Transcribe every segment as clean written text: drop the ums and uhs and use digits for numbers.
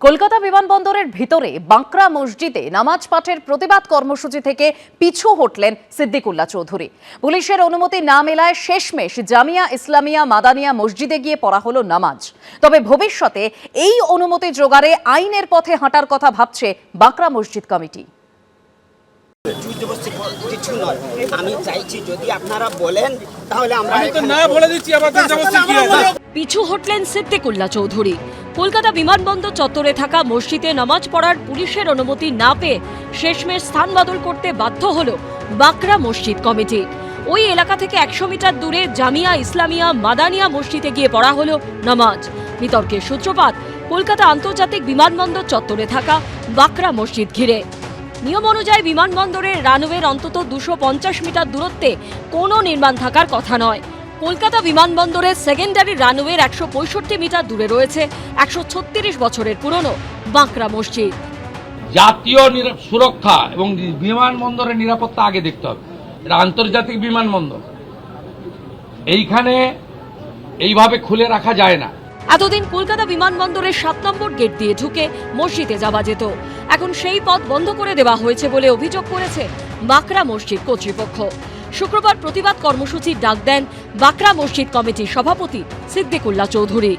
কলকাতা বিমানবন্দরের ভিতরে বাঁকড়া মসজিদে নামাজ পাঠের প্রতিবাদ কর্মসূচি থেকে পিছু হটলেন সিদ্দিকুল্লাহ চৌধুরী। পুলিশের অনুমতি না মেলায় শেষমেশ জামিয়া ইসলামিয়া মাদানিয়া মসজিদে গিয়ে পড়া হলো নামাজ। তবে ভবিষ্যতে এই অনুমতি জোগাড়ে আইনের পথে হাঁটার কথা ভাবছে বাঁকড়া মসজিদ কমিটি। কিছু নয়, আমি চাইছি যদি আপনারা বলেন তাহলে আমরা না বলে দিচ্ছি। পিছু হটলেন সিদ্দিকুল্লাহ চৌধুরী। কলকাতা বিমানবন্দর চত্বরে থাকা মসজিদে নামাজ পড়ার পুলিশের অনুমতি না পেয়ে শেষমেশ স্থান বদল করতে বাধ্য হল বাঁকড়া মসজিদ কমিটি। ওই এলাকা থেকে 100 মিটার দূরে জামিয়া ইসলামিয়া মাদানিয়া মসজিদে গিয়ে পড়া হলো নামাজ। বিতর্কের সূত্রপাত কলকাতা আন্তর্জাতিক বিমানবন্দর চত্বরে থাকা বাঁকড়া মসজিদ ঘিরে। নিয়ম অনুযায়ী বিমানবন্দরের রানওয়ের অন্তত 250 মিটার দূরত্বে কোনো নির্মাণ থাকার কথা নয়। কলকাতা বিমানবন্দরের সেকেন্ডারি রানওয়ের 165 মিটার দূরে রয়েছে 136 বছরের পুরনো বাঁকড়া মসজিদ। জাতীয় সুরক্ষা এবং বিমানবন্দরের নিরাপত্তা আগে দেখতে হবে। এটা আন্তর্জাতিক বিমানবন্দর, এইখানে এইভাবে খুলে রাখা যায় না। এতদিন কলকাতা বিমানবন্দরের 7 নম্বর গেট দিয়ে ঢুকে মসজিদে যাওয়া যেত, এখন সেই পথ বন্ধ করে দেওয়া হয়েছে বলে অভিযোগ করেছে বাঁকড়া মসজিদ কর্তৃপক্ষ। শুক্রবার প্রতিবাদ কর্মসূচির ডাক দেন বাঁকড়া মসজিদ কমিটির সভাপতি সিদ্দিকুল্লাহ চৌধুরী।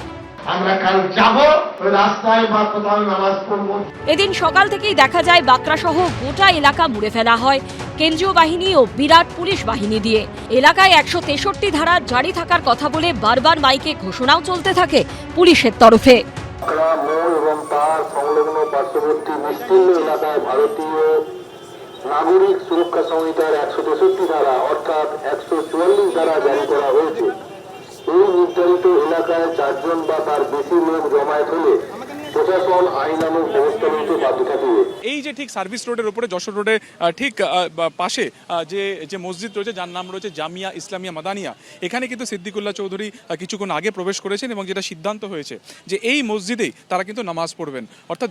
আমরা কাল যাব, ওই রাস্তায় বা কোথাও নামাজ পড়ব। এদিন সকাল থেকেই দেখা যায় বাঁকড়া সহ গোটা এলাকা মুড়ে ফেলা হয় কেন্দ্রীয় বাহিনী ও বিরাট পুলিশ বাহিনী দিয়ে। এলাকায় 163 ধারা জারি থাকার কথা বলে বারবার মাইকে ঘোষণাও চলতে থাকে পুলিশের তরফে। বাঁকড়া মোড় এবং তার সংলগ্ন পার্শ্ববর্তী বিস্তীর্ণ এলাকায় ভারতীয় নাগরিক সুরক্ষা সংহিতার 163 ধারা অর্থাৎ 144 ধারা জারি করা হয়েছে। এই নির্ধারিত এলাকায় 4 জন বা তার বেশি লোক জমায়েত হলে প্রশাসন আইনানুগ ব্যবস্থা নিতে বাধ্য থাকবে। এই যে ঠিক সার্ভিস রোডের উপরে যশোর রোডে ঠিক পাশে যে মসজিদ রয়েছে যার নাম রয়েছে জামিয়া ইসলামিয়া মাদানিয়া, এখানে কিন্তু সিদ্দিকুল্লাহ চৌধুরী কিছুক্ষণ আগে প্রবেশ করেছেন এবং যেটা সিদ্ধান্ত হয়েছে যে এই মসজিদেই তারা কিন্তু নামাজ পড়বেন। অর্থাৎ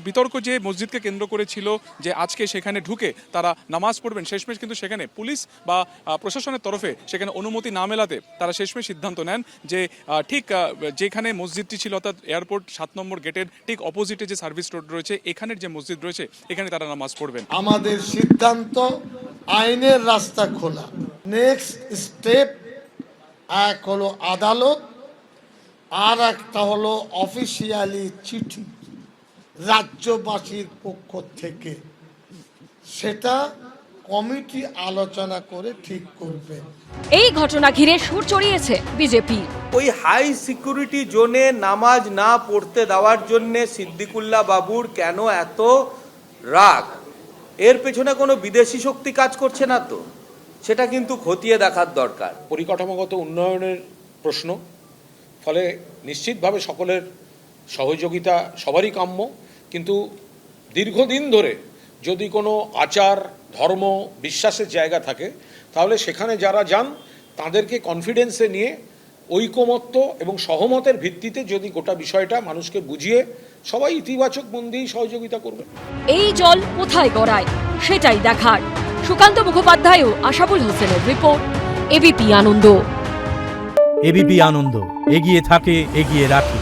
বিতর্ক যে মসজিদকে কেন্দ্র করে ছিল যে আজকে সেখানে ঢুকে তারা নামাজ পড়বেন, শেষমেশ কিন্তু সেখানে পুলিশ বা প্রশাসনের তরফে সেখানে অনুমতি না মেলাতে তারা শেষমেশ সিদ্ধান্ত নেন যে ঠিক যেখানে মসজিদটি ছিল অর্থাৎ এয়ারপোর্ট 7 নম্বর গেটের ঠিক অপোজিটে যে সার্ভিস রোড রয়েছে এখানের যে মসজিদ রয়েছে এখানে তারা নামাজ পড়বেন। আমাদের সিদ্ধান্ত আইনের রাস্তা খোলা। নেক্সট স্টেপ এক হলো আদালত, আর একটা হলো অফিসিয়ালি চিঠি রাজ্যবাসীর পক্ষ থেকে, সেটা কমিটি আলোচনা করে ঠিক করবে। এই ঘটনা ঘিরে সুর চড়িয়েছে বিজেপি। ওই হাই সিকিউরিটি জোনে নামাজ না পড়তে দেওয়ার জন্য সিদ্দিকুল্লাহ বাবুর কেন এত রাগ? এর পেছনে কোনো বিদেশি শক্তি কাজ করছে না তো? সেটা কিন্তু খতিয়ে দেখার দরকার। পরিকাঠামোগত উন্নয়নের প্রশ্ন, ফলে নিশ্চিতভাবে সকলের সহযোগিতা সবারই কাম্য, কিন্তু দীর্ঘদিন ধরে যদি কোনো আচার ধর্ম বিশ্বাসের জায়গা থাকে তাহলে সেখানে যারা যান তাদেরকে কনফিডেন্সে নিয়ে ঐকমত্য এবং সহমতের ভিত্তিতে যদি গোটা বিষয়টা মানুষকে বুঝিয়ে সবাই ইতিবাচক মন দিয়েই সহযোগিতা করবে। এই জল কোথায় গড়ায় সেটাই দেখার। সুকান্ত মুখোপাধ্যায় ও আশাবুল হোসেনের রিপোর্ট, এবিপি আনন্দ। এবিপি আনন্দ, এগিয়ে থাকে, এগিয়ে রাখে।